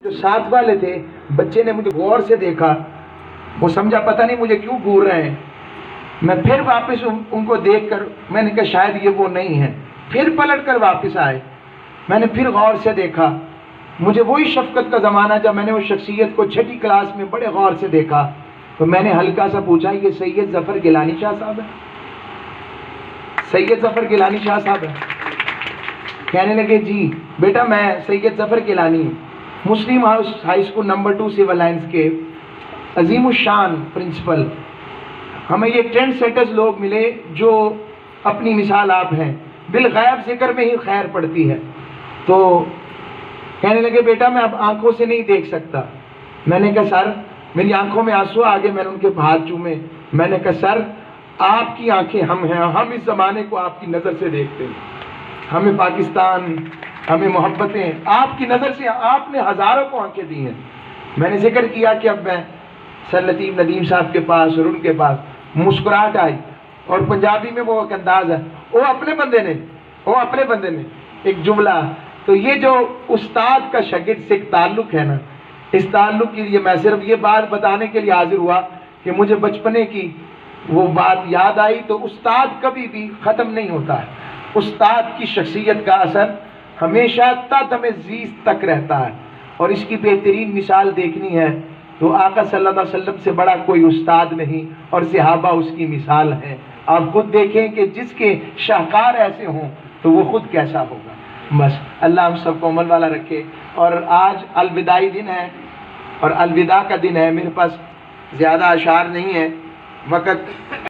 جو ساتھ والے تھے بچے نے مجھے غور سے دیکھا، وہ سمجھا پتہ نہیں مجھے کیوں گور رہے ہیں. میں پھر واپس ان کو دیکھ کر میں نے کہا شاید یہ وہ نہیں ہیں. پھر پلٹ کر واپس آئے، میں نے پھر غور سے دیکھا. مجھے وہی شفقت کا زمانہ جب میں نے وہ شخصیت کو 6ٹھی کلاس میں بڑے غور سے دیکھا تو میں نے ہلکا سا پوچھا یہ سید ظفر گیلانی شاہ صاحب ہے؟ سید ظفر گیلانی شاہ صاحب ہے؟ کہنے لگے جی بیٹا میں سید ظفر گیلانی ہوں، Muslim high school number 2 civil lines کے عظیم الشان پرنسپل. ہمیں یہ ٹرینڈ سیٹرز لوگ ملے جو اپنی مثال آپ ہیں، بالغیب ذکر میں ہی خیر پڑتی ہے. تو کہنے لگے بیٹا میں اب آنکھوں سے نہیں دیکھ سکتا. میں نے کہا سر، میری آنکھوں میں آنسو آگے، میں نے ان کے ہاتھ چومے. میں نے کہا سر آپ کی آنکھیں ہم ہیں، ہم اس زمانے کو آپ کی نظر سے دیکھتے ہیں، ہمیں پاکستان، ہمیں محبتیں آپ کی نظر سے، آپ نے ہزاروں کو آنکھیں دی ہیں. میں نے ذکر کیا کہ اب میں سر لطیف ندیم صاحب کے پاس اور ان کے پاس مسکراہٹ آئی، اور پنجابی میں وہ ایک انداز ہے، وہ اپنے بندے نے ایک جملہ. تو یہ جو استاد کا شاگرد سے ایک تعلق ہے نا، اس تعلق کے لیے میں صرف یہ بات بتانے کے لیے حاضر ہوا کہ مجھے بچپنے کی وہ بات یاد آئی. تو استاد کبھی بھی ختم نہیں ہوتا ہے، استاد کی شخصیت کا اثر ہمیشہ تا تمزیز تک رہتا ہے. اور اس کی بہترین مثال دیکھنی ہے تو آقا صلی اللہ علیہ وسلم سے بڑا کوئی استاد نہیں، اور صحابہ اس کی مثال ہے. آپ خود دیکھیں کہ جس کے شاہکار ایسے ہوں تو وہ خود کیسا ہوگا. بس اللہ ہم سب کو عمل والا رکھے. اور آج الوداعی دن ہے اور الوداع کا دن ہے. میرے پاس زیادہ اشعار نہیں ہے، وقت